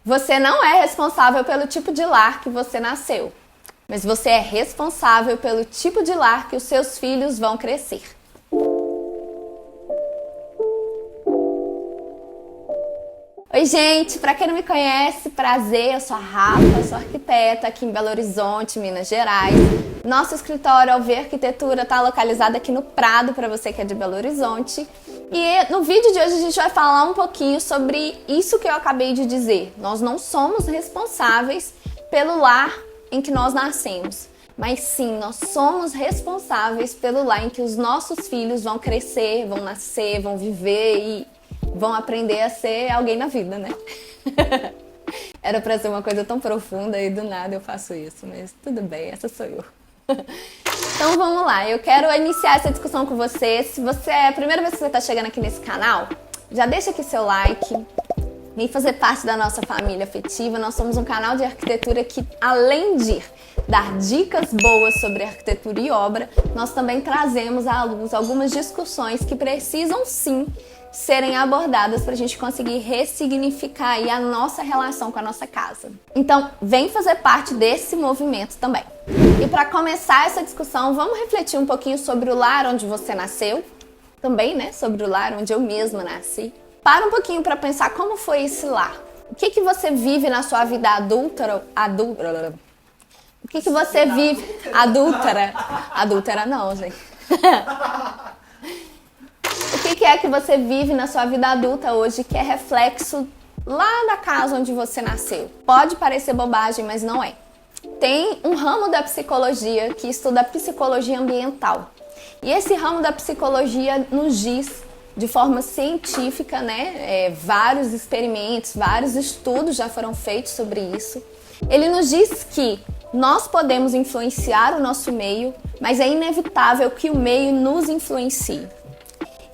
Você não é responsável pelo tipo de lar que você nasceu, mas você é responsável pelo tipo de lar que os seus filhos vão crescer. Oi, gente! Para quem não me conhece, prazer, eu sou a Rafa, sou arquiteta aqui em Belo Horizonte, Minas Gerais. Nosso escritório Alver Arquitetura está localizado aqui no Prado, para você que é de Belo Horizonte. E no vídeo de hoje a gente vai falar um pouquinho sobre isso que eu acabei de dizer. Nós não somos responsáveis pelo lar em que nós nascemos, mas sim, nós somos responsáveis pelo lar em que os nossos filhos vão crescer, vão nascer, vão viver e vão aprender a ser alguém na vida, né? Era pra ser uma coisa tão profunda e do nada eu faço isso, mas tudo bem, essa sou eu. Então vamos lá, eu quero iniciar essa discussão com você. Se você é a primeira vez que você está chegando aqui nesse canal, já deixa aqui seu like, vem fazer parte da nossa família afetiva. Nós somos um canal de arquitetura que, além de dar dicas boas sobre arquitetura e obra, nós também trazemos à luz algumas discussões que precisam sim serem abordadas para a gente conseguir ressignificar aí a nossa relação com a nossa casa. Então, vem fazer parte desse movimento também. E para começar essa discussão, vamos refletir um pouquinho sobre o lar onde você nasceu, também, né, sobre o lar onde eu mesma nasci. Para um pouquinho para pensar como foi esse lar. O que você vive na sua vida adúltera? O que você vive adúltera? Adúltera não, gente. O que é que você vive na sua vida adulta hoje que é reflexo lá da casa onde você nasceu? Pode parecer bobagem, mas não é. Tem um ramo da psicologia que estuda a psicologia ambiental. E esse ramo da psicologia nos diz, de forma científica, né, vários experimentos, vários estudos já foram feitos sobre isso. Ele nos diz que nós podemos influenciar o nosso meio, mas é inevitável que o meio nos influencie.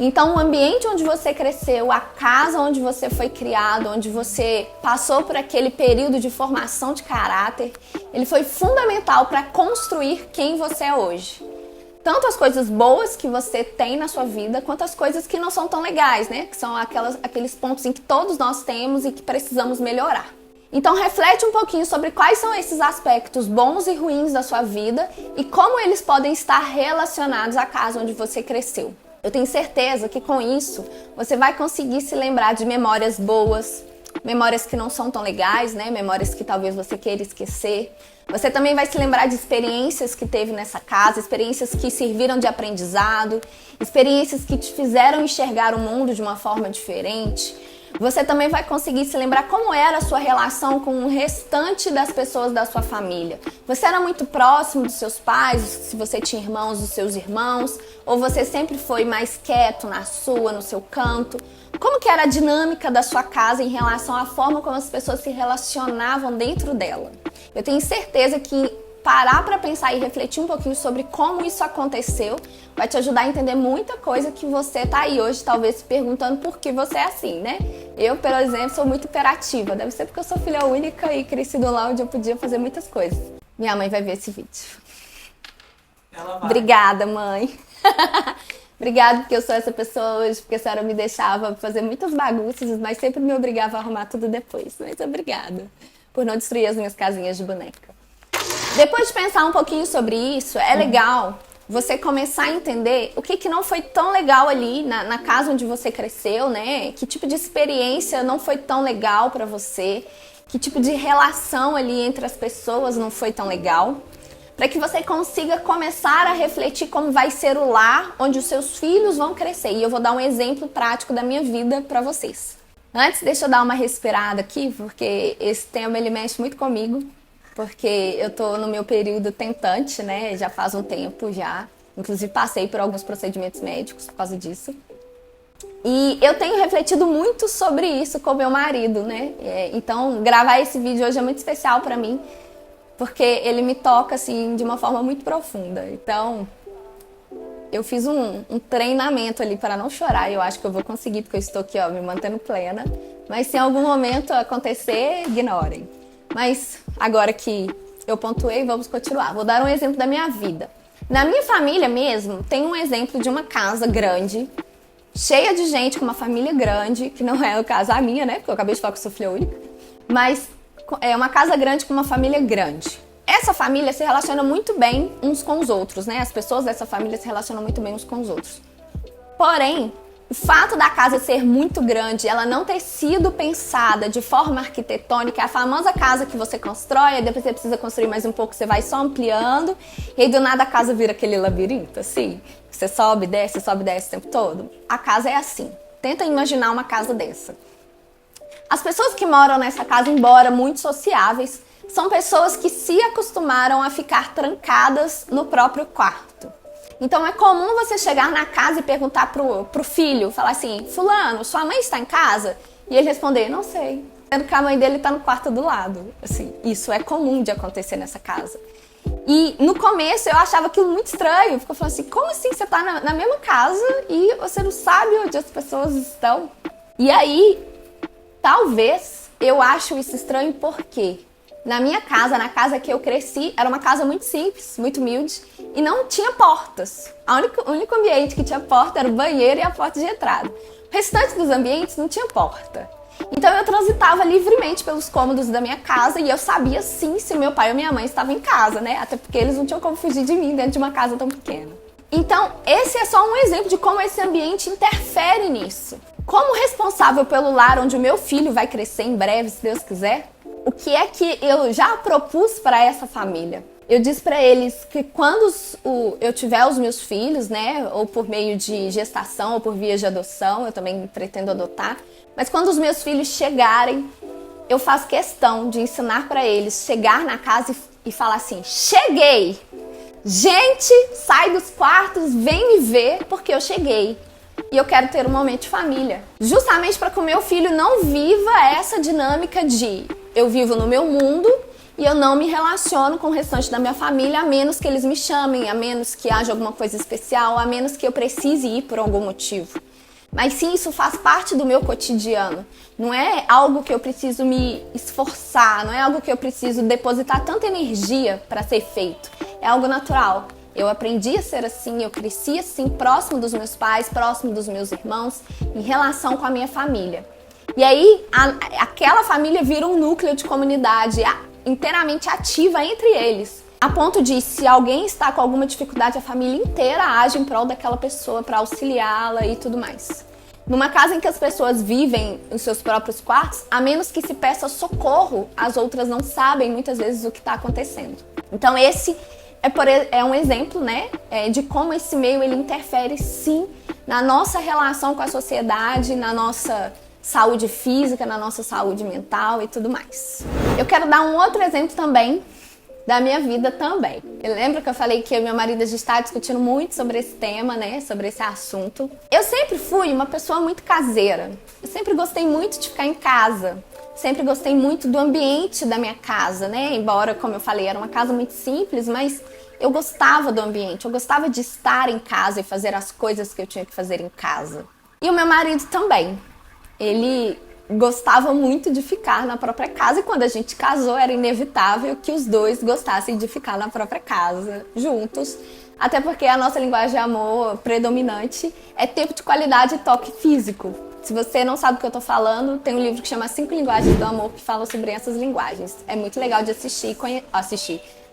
Então, o ambiente onde você cresceu, a casa onde você foi criado, onde você passou por aquele período de formação de caráter, ele foi fundamental para construir quem você é hoje. Tanto as coisas boas que você tem na sua vida, quanto as coisas que não são tão legais, né? Que são aqueles pontos em que todos nós temos e que precisamos melhorar. Então, reflete um pouquinho sobre quais são esses aspectos bons e ruins da sua vida e como eles podem estar relacionados à casa onde você cresceu. Eu tenho certeza que com isso você vai conseguir se lembrar de memórias boas, memórias que não são tão legais, né? Memórias que talvez você queira esquecer. Você também vai se lembrar de experiências que teve nessa casa, experiências que serviram de aprendizado, experiências que te fizeram enxergar o mundo de uma forma diferente. Você também vai conseguir se lembrar como era a sua relação com o restante das pessoas da sua família. Você era muito próximo dos seus pais, se você tinha irmãos, dos seus irmãos, ou você sempre foi mais quieto na sua, no seu canto? Como que era a dinâmica da sua casa em relação à forma como as pessoas se relacionavam dentro dela? Eu tenho certeza que parar para pensar e refletir um pouquinho sobre como isso aconteceu vai te ajudar a entender muita coisa que você tá aí hoje talvez se perguntando por que você é assim, né? Eu, por exemplo, sou muito hiperativa. Deve ser porque eu sou filha única e crescido lá onde eu podia fazer muitas coisas. Minha mãe vai ver esse vídeo. Ela vai. Obrigada, mãe. Obrigada porque eu sou essa pessoa hoje, porque a senhora me deixava fazer muitas bagunças, mas sempre me obrigava a arrumar tudo depois. Mas obrigada por não destruir as minhas casinhas de boneca. Depois de pensar um pouquinho sobre isso, é legal você começar a entender o que não foi tão legal ali na casa onde você cresceu, né? Que tipo de experiência não foi tão legal pra você, que tipo de relação ali entre as pessoas não foi tão legal, para que você consiga começar a refletir como vai ser o lar onde os seus filhos vão crescer. E eu vou dar um exemplo prático da minha vida pra vocês. Antes, deixa eu dar uma respirada aqui, porque esse tema ele mexe muito comigo. Porque eu tô no meu período tentante, né? Já faz um tempo já. Inclusive passei por alguns procedimentos médicos por causa disso. E eu tenho refletido muito sobre isso com meu marido, né? Então, gravar esse vídeo hoje é muito especial pra mim, porque ele me toca, assim, de uma forma muito profunda. Então, eu fiz um treinamento ali para não chorar. Eu acho que eu vou conseguir, porque eu estou aqui, ó, me mantendo plena. Mas se em algum momento acontecer, ignorem. Mas agora que eu pontuei, vamos continuar. Vou dar um exemplo da minha vida. Na minha família mesmo, tem um exemplo de uma casa grande, cheia de gente, com uma família grande, que não é o caso a minha, né? Porque eu acabei de falar que eu sou filha única. mas é uma casa grande com uma família grande. Essa família se relaciona muito bem uns com os outros, né? As pessoas dessa família se relacionam muito bem uns com os outros. Porém, o fato da casa ser muito grande, ela não ter sido pensada de forma arquitetônica, é a famosa casa que você constrói, aí depois você precisa construir mais um pouco, você vai só ampliando, e aí do nada a casa vira aquele labirinto, assim. Você sobe, desce o tempo todo. A casa é assim. Tenta imaginar uma casa dessa. As pessoas que moram nessa casa, embora muito sociáveis, são pessoas que se acostumaram a ficar trancadas no próprio quarto. Então é comum você chegar na casa e perguntar pro filho, falar assim, fulano, sua mãe está em casa? E ele responder, não sei. Sendo que a mãe dele está no quarto do lado. Assim, isso é comum de acontecer nessa casa. E no começo eu achava aquilo muito estranho. Eu falava assim, como assim você está na mesma casa e você não sabe onde as pessoas estão? E aí, talvez eu acho isso estranho porque na minha casa, na casa que eu cresci, era uma casa muito simples, muito humilde e não tinha portas. O único ambiente que tinha porta era o banheiro e a porta de entrada. O restante dos ambientes não tinha porta. Então eu transitava livremente pelos cômodos da minha casa e eu sabia sim se meu pai ou minha mãe estavam em casa, né? Até porque eles não tinham como fugir de mim dentro de uma casa tão pequena. Então esse é só um exemplo de como esse ambiente interfere nisso. Como responsável pelo lar onde o meu filho vai crescer em breve, se Deus quiser, o que é que eu já propus para essa família? Eu disse para eles que quando eu tiver os meus filhos, né, ou por meio de gestação ou por via de adoção, eu também pretendo adotar, mas quando os meus filhos chegarem, eu faço questão de ensinar para eles chegar na casa e falar assim, cheguei! Gente, sai dos quartos, vem me ver porque eu cheguei. E eu quero ter um momento de família. Justamente para que o meu filho não viva essa dinâmica de eu vivo no meu mundo e eu não me relaciono com o restante da minha família, a menos que eles me chamem, a menos que haja alguma coisa especial, a menos que eu precise ir por algum motivo. Mas sim, isso faz parte do meu cotidiano. Não é algo que eu preciso me esforçar, não é algo que eu preciso depositar tanta energia para ser feito. É algo natural. Eu aprendi a ser assim, eu cresci assim, próximo dos meus pais, próximo dos meus irmãos, em relação com a minha família. E aí, aquela família vira um núcleo de comunidade inteiramente ativa entre eles. A ponto de, se alguém está com alguma dificuldade, a família inteira age em prol daquela pessoa para auxiliá-la e tudo mais. Numa casa em que as pessoas vivem nos seus próprios quartos, a menos que se peça socorro, as outras não sabem muitas vezes o que está acontecendo. Então esse é um exemplo, né, de como esse meio ele interfere sim na nossa relação com a sociedade, na nossa saúde física, na nossa saúde mental e tudo mais. Eu quero dar um outro exemplo também da minha vida também. Eu lembro que eu falei que eu e meu marido a gente está discutindo muito sobre esse tema, né, sobre esse assunto. Eu sempre fui uma pessoa muito caseira. Eu sempre gostei muito de ficar em casa. Sempre gostei muito do ambiente da minha casa, né? Embora, como eu falei, era uma casa muito simples, mas eu gostava do ambiente. Eu gostava de estar em casa e fazer as coisas que eu tinha que fazer em casa. E o meu marido também. Ele gostava muito de ficar na própria casa e quando a gente casou era inevitável que os dois gostassem de ficar na própria casa, juntos. Até porque a nossa linguagem de amor predominante é tempo de qualidade e toque físico. Se você não sabe o que eu tô falando, tem um livro que chama 5 Linguagens do Amor que fala sobre essas linguagens. É muito legal de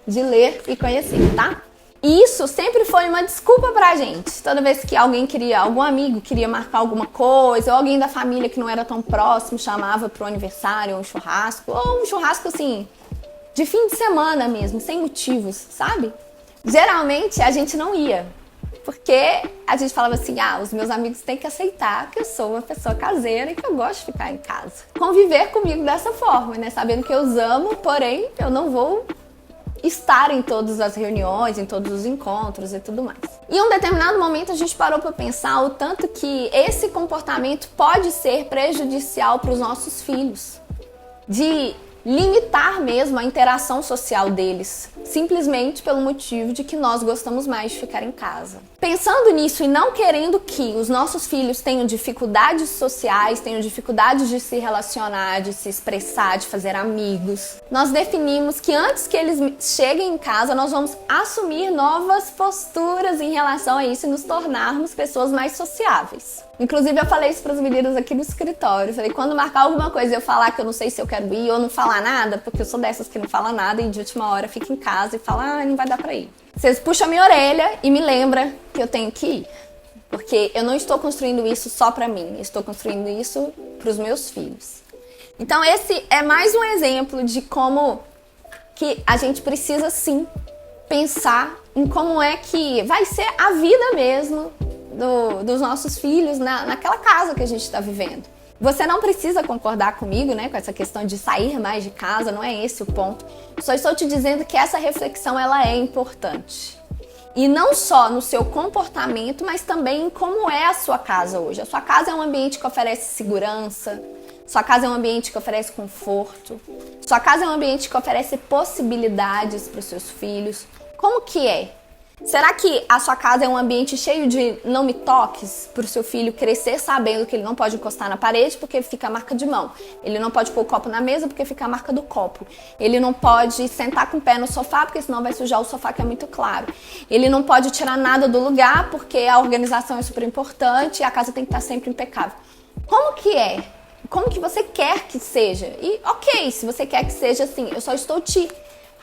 de ler e conhecer, tá? E isso sempre foi uma desculpa pra gente. Toda vez que algum amigo queria marcar alguma coisa, ou alguém da família que não era tão próximo chamava pro aniversário, ou um churrasco assim, de fim de semana mesmo, sem motivos, sabe? Geralmente a gente não ia. Porque a gente falava assim, os meus amigos têm que aceitar que eu sou uma pessoa caseira e que eu gosto de ficar em casa. Conviver comigo dessa forma, né? Sabendo que eu os amo, porém eu não vou estar em todas as reuniões, em todos os encontros e tudo mais. E em um determinado momento a gente parou para pensar o tanto que esse comportamento pode ser prejudicial para os nossos filhos. De limitar mesmo a interação social deles, simplesmente pelo motivo de que nós gostamos mais de ficar em casa. Pensando nisso e não querendo que os nossos filhos tenham dificuldades sociais, tenham dificuldades de se relacionar, de se expressar, de fazer amigos, nós definimos que antes que eles cheguem em casa, nós vamos assumir novas posturas em relação a isso e nos tornarmos pessoas mais sociáveis. Inclusive, eu falei isso para os meninos aqui no escritório. Falei, quando marcar alguma coisa e eu falar que eu não sei se eu quero ir ou não falar nada, porque eu sou dessas que não fala nada e de última hora fica em casa e fala, não vai dar para ir. Vocês puxam a minha orelha e me lembram que eu tenho que ir. Porque eu não estou construindo isso só para mim, eu estou construindo isso para os meus filhos. Então, esse é mais um exemplo de como que a gente precisa, sim, pensar em como é que vai ser a vida mesmo dos nossos filhos naquela casa que a gente está vivendo. Você não precisa concordar comigo, né, com essa questão de sair mais de casa, não é esse o ponto. Só estou te dizendo que essa reflexão ela é importante. E não só no seu comportamento, mas também em como é a sua casa hoje. A sua casa é um ambiente que oferece segurança, sua casa é um ambiente que oferece conforto, sua casa é um ambiente que oferece possibilidades para os seus filhos. Como que é? Será que a sua casa é um ambiente cheio de não me toques para o seu filho crescer sabendo que ele não pode encostar na parede porque fica a marca de mão? Ele não pode pôr o copo na mesa porque fica a marca do copo. Ele não pode sentar com o pé no sofá porque senão vai sujar o sofá, que é muito claro. Ele não pode tirar nada do lugar porque a organização é super importante e a casa tem que estar sempre impecável. Como que é? Como que você quer que seja? E ok, se você quer que seja assim, eu só estou te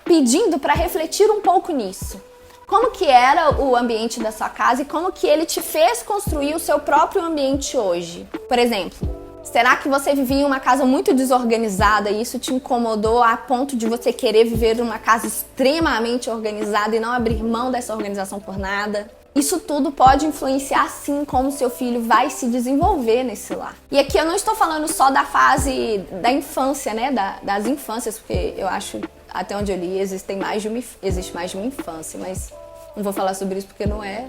pedindo para refletir um pouco nisso. Como que era o ambiente da sua casa e como que ele te fez construir o seu próprio ambiente hoje? Por exemplo, será que você vivia em uma casa muito desorganizada e isso te incomodou a ponto de você querer viver numa casa extremamente organizada e não abrir mão dessa organização por nada? Isso tudo pode influenciar sim como seu filho vai se desenvolver nesse lar. E aqui eu não estou falando só da fase da infância, né? Das infâncias, porque eu acho, até onde eu li, existe mais de uma infância, mas não vou falar sobre isso porque não é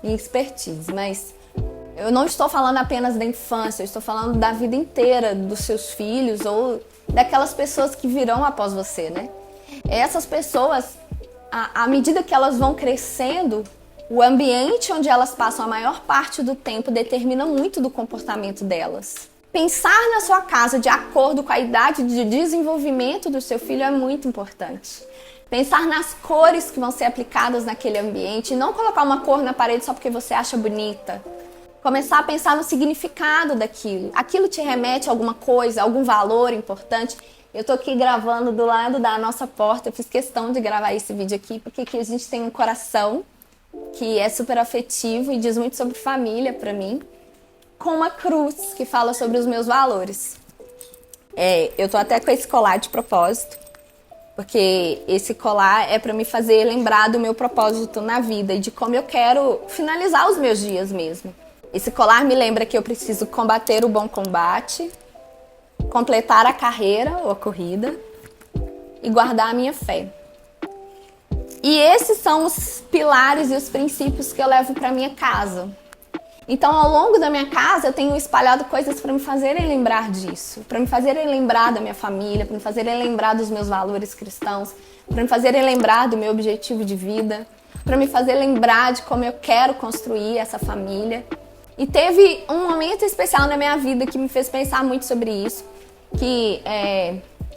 minha expertise. Mas eu não estou falando apenas da infância, eu estou falando da vida inteira dos seus filhos ou daquelas pessoas que virão após você, né? Essas pessoas, à medida que elas vão crescendo, o ambiente onde elas passam a maior parte do tempo determina muito do comportamento delas. Pensar na sua casa de acordo com a idade de desenvolvimento do seu filho é muito importante. Pensar nas cores que vão ser aplicadas naquele ambiente e não colocar uma cor na parede só porque você acha bonita. Começar a pensar no significado daquilo. Aquilo te remete a alguma coisa, a algum valor importante. Eu tô aqui gravando do lado da nossa porta, eu fiz questão de gravar esse vídeo aqui porque aqui a gente tem um coração que é super afetivo e diz muito sobre família pra mim, com uma cruz que fala sobre os meus valores. Eu tô até com esse colar de propósito, porque esse colar é pra me fazer lembrar do meu propósito na vida e de como eu quero finalizar os meus dias mesmo. Esse colar me lembra que eu preciso combater o bom combate, completar a carreira ou a corrida e guardar a minha fé. E esses são os pilares e os princípios que eu levo para minha casa. Então, ao longo da minha casa, eu tenho espalhado coisas para me fazerem lembrar disso, para me fazerem lembrar da minha família, para me fazerem lembrar dos meus valores cristãos, para me fazerem lembrar do meu objetivo de vida, para me fazer lembrar de como eu quero construir essa família. E teve um momento especial na minha vida que me fez pensar muito sobre isso, que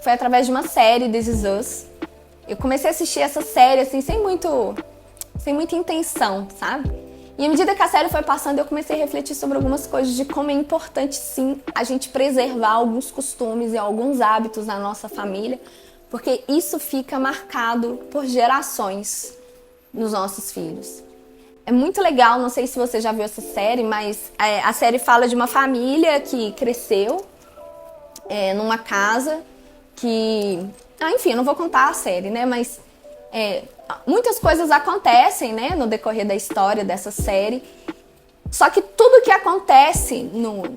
foi através de uma série, This Is Us. Eu comecei a assistir essa série assim, sem muita intenção, sabe? E à medida que a série foi passando, eu comecei a refletir sobre algumas coisas de como é importante, sim, a gente preservar alguns costumes e alguns hábitos na nossa família, porque isso fica marcado por gerações nos nossos filhos. É muito legal, não sei se você já viu essa série, mas a série fala de uma família que cresceu numa casa que... enfim, eu não vou contar a série, né? Mas muitas coisas acontecem, né, no decorrer da história dessa série. Só que tudo que acontece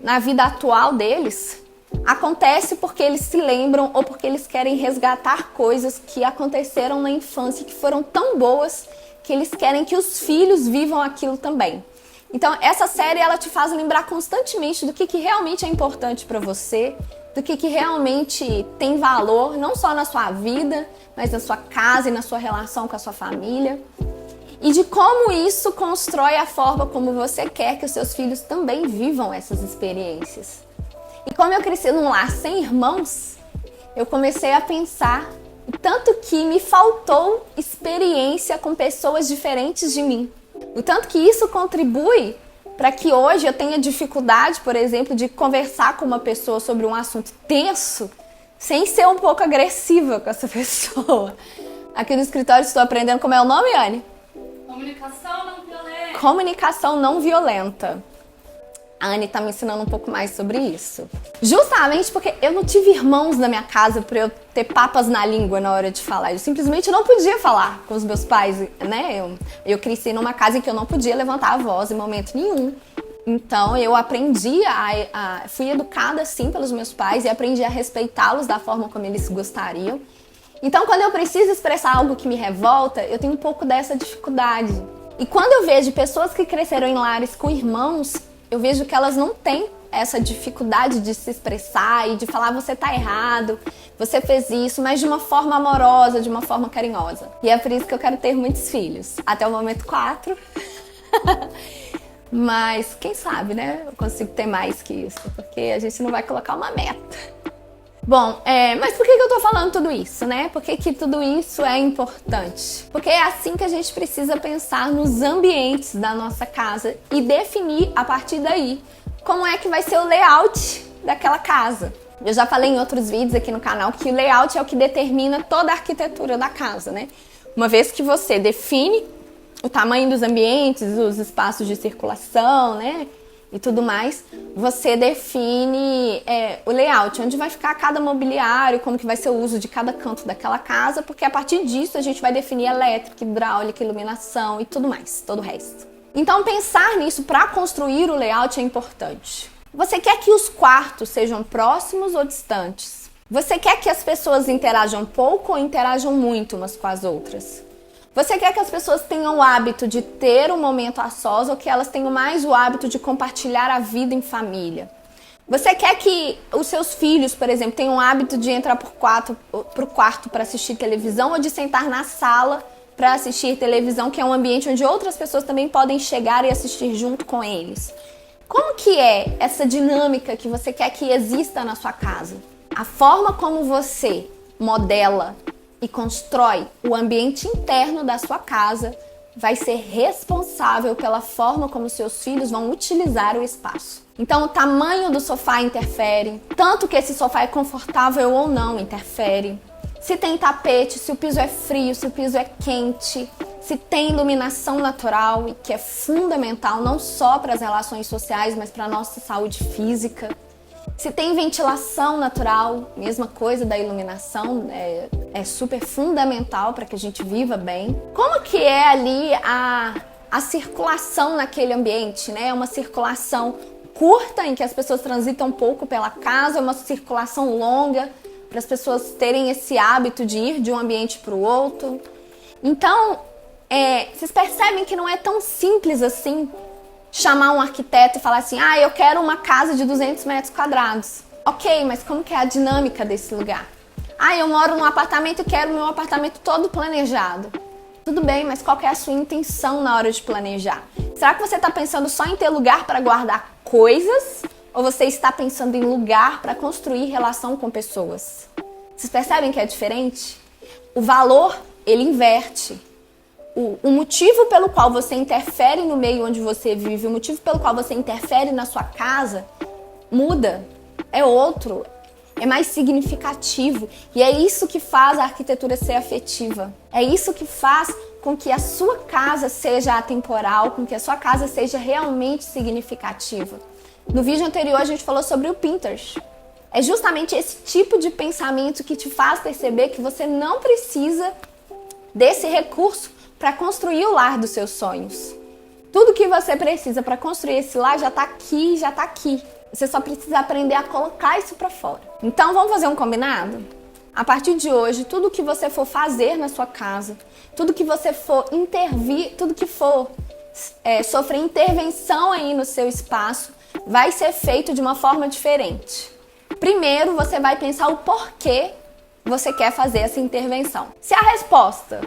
na vida atual deles acontece porque eles se lembram ou porque eles querem resgatar coisas que aconteceram na infância e que foram tão boas que eles querem que os filhos vivam aquilo também. Então, essa série ela te faz lembrar constantemente do que realmente é importante para você, do que realmente tem valor, não só na sua vida, mas na sua casa e na sua relação com a sua família. E de como isso constrói a forma como você quer que os seus filhos também vivam essas experiências. E como eu cresci num lar sem irmãos, eu comecei a pensar o tanto que me faltou experiência com pessoas diferentes de mim. O tanto que isso contribui para que hoje eu tenha dificuldade, por exemplo, de conversar com uma pessoa sobre um assunto tenso sem ser um pouco agressiva com essa pessoa. Aqui no escritório estou aprendendo como é o nome, Anne? Comunicação não violenta. Comunicação não violenta. A Anne tá me ensinando um pouco mais sobre isso. Justamente porque eu não tive irmãos na minha casa para eu ter papas na língua na hora de falar. Eu simplesmente não podia falar com os meus pais, né? Eu cresci numa casa em que eu não podia levantar a voz em momento nenhum. Então eu aprendi fui educada assim pelos meus pais e aprendi a respeitá-los da forma como eles gostariam. Então quando eu preciso expressar algo que me revolta, eu tenho um pouco dessa dificuldade. E quando eu vejo pessoas que cresceram em lares com irmãos, eu vejo que elas não têm essa dificuldade de se expressar e de falar você tá errado, você fez isso, mas de uma forma amorosa, de uma forma carinhosa. E é por isso que eu quero ter muitos filhos. Até o momento 4. Mas quem sabe, né? Eu consigo ter mais que isso, porque a gente não vai colocar uma meta. Bom, mas por que eu tô falando tudo isso, né? Por que tudo isso é importante? Porque é assim que a gente precisa pensar nos ambientes da nossa casa e definir a partir daí como é que vai ser o layout daquela casa. Eu já falei em outros vídeos aqui no canal que o layout é o que determina toda a arquitetura da casa, né? Uma vez que você define o tamanho dos ambientes, os espaços de circulação, né? E tudo mais, você define o layout, onde vai ficar cada mobiliário, como que vai ser o uso de cada canto daquela casa, porque a partir disso a gente vai definir elétrica, hidráulica, iluminação e tudo mais, todo o resto. Então pensar nisso para construir o layout é importante. Você quer que os quartos sejam próximos ou distantes? Você quer que as pessoas interajam pouco ou interajam muito umas com as outras? Você quer que as pessoas tenham o hábito de ter um momento a sós ou que elas tenham mais o hábito de compartilhar a vida em família? Você quer que os seus filhos, por exemplo, tenham o hábito de entrar pro quarto para assistir televisão ou de sentar na sala para assistir televisão, que é um ambiente onde outras pessoas também podem chegar e assistir junto com eles? Como que é essa dinâmica que você quer que exista na sua casa? A forma como você modela e constrói o ambiente interno da sua casa vai ser responsável pela forma como seus filhos vão utilizar o espaço. Então o tamanho do sofá interfere, tanto que esse sofá é confortável ou não interfere. Se tem tapete, se o piso é frio, se o piso é quente, se tem iluminação natural, que é fundamental não só para as relações sociais, mas para a nossa saúde física. Se tem ventilação natural, mesma coisa da iluminação, é super fundamental para que a gente viva bem. Como que é ali a circulação naquele ambiente, né? É uma circulação curta, em que as pessoas transitam um pouco pela casa, é uma circulação longa, para as pessoas terem esse hábito de ir de um ambiente para o outro. Então, vocês percebem que não é tão simples assim chamar um arquiteto e falar assim, eu quero uma casa de 200 metros quadrados. Ok, mas como que é a dinâmica desse lugar? Eu moro num apartamento e quero meu apartamento todo planejado. Tudo bem, mas qual que é a sua intenção na hora de planejar? Será que você está pensando só em ter lugar para guardar coisas? Ou você está pensando em lugar para construir relação com pessoas? Vocês percebem que é diferente? O valor, ele inverte. O motivo pelo qual você interfere no meio onde você vive, o motivo pelo qual você interfere na sua casa, muda, é outro, é mais significativo. E é isso que faz a arquitetura ser afetiva. É isso que faz com que a sua casa seja atemporal, com que a sua casa seja realmente significativa. No vídeo anterior a gente falou sobre o Pinterest. É justamente esse tipo de pensamento que te faz perceber que você não precisa desse recurso para construir o lar dos seus sonhos. Tudo que você precisa para construir esse lar já está aqui, já está aqui. Você só precisa aprender a colocar isso para fora. Então vamos fazer um combinado? A partir de hoje, tudo que você for fazer na sua casa, tudo que você for intervir, tudo que for sofrer intervenção aí no seu espaço, vai ser feito de uma forma diferente. Primeiro, você vai pensar o porquê você quer fazer essa intervenção. Se a resposta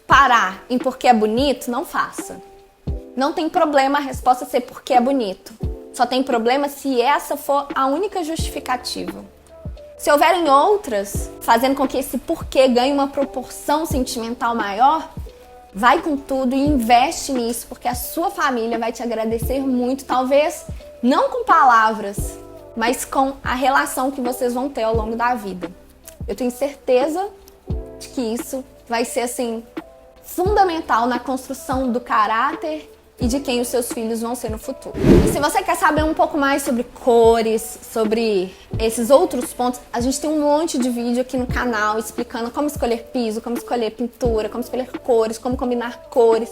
parar em porque é bonito, não faça. Não tem problema a resposta ser porque é bonito. Só tem problema se essa for a única justificativa. Se houverem outras, fazendo com que esse porquê ganhe uma proporção sentimental maior, vai com tudo e investe nisso, porque a sua família vai te agradecer muito, talvez não com palavras, mas com a relação que vocês vão ter ao longo da vida. Eu tenho certeza de que isso vai ser, assim, fundamental na construção do caráter e de quem os seus filhos vão ser no futuro. E se você quer saber um pouco mais sobre cores, sobre esses outros pontos, a gente tem um monte de vídeo aqui no canal explicando como escolher piso, como escolher pintura, como escolher cores, como combinar cores.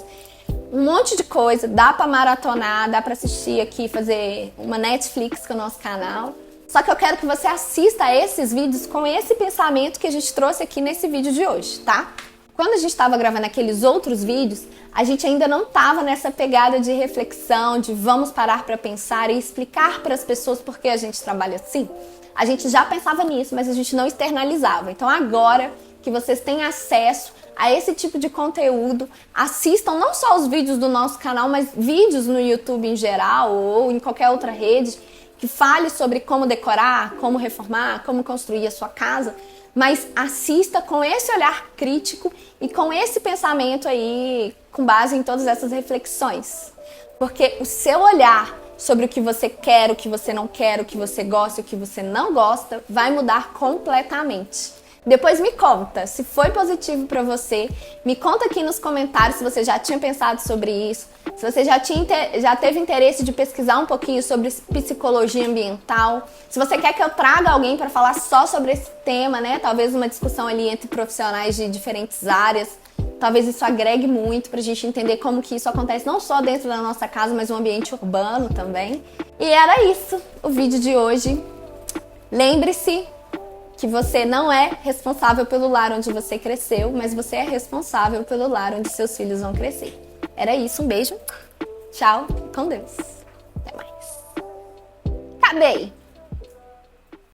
Um monte de coisa, dá pra maratonar, dá pra assistir aqui, fazer uma Netflix com o nosso canal. Só que eu quero que você assista a esses vídeos com esse pensamento que a gente trouxe aqui nesse vídeo de hoje, tá? Quando a gente estava gravando aqueles outros vídeos, a gente ainda não estava nessa pegada de reflexão, de vamos parar para pensar e explicar para as pessoas por que a gente trabalha assim. A gente já pensava nisso, mas a gente não externalizava. Então agora que vocês têm acesso a esse tipo de conteúdo, assistam não só os vídeos do nosso canal, mas vídeos no YouTube em geral ou em qualquer outra rede que fale sobre como decorar, como reformar, como construir a sua casa. Mas assista com esse olhar crítico e com esse pensamento aí, com base em todas essas reflexões. Porque o seu olhar sobre o que você quer, o que você não quer, o que você gosta e o que você não gosta, vai mudar completamente. Depois me conta se foi positivo para você, me conta aqui nos comentários se você já tinha pensado sobre isso, se você já teve interesse de pesquisar um pouquinho sobre psicologia ambiental, se você quer que eu traga alguém para falar só sobre esse tema, né? Talvez uma discussão ali entre profissionais de diferentes áreas, talvez isso agregue muito pra gente entender como que isso acontece não só dentro da nossa casa, mas no ambiente urbano também. E era isso, o vídeo de hoje. Lembre-se que você não é responsável pelo lar onde você cresceu, mas você é responsável pelo lar onde seus filhos vão crescer. Era isso, um beijo, tchau, com Deus. Até mais. Acabei!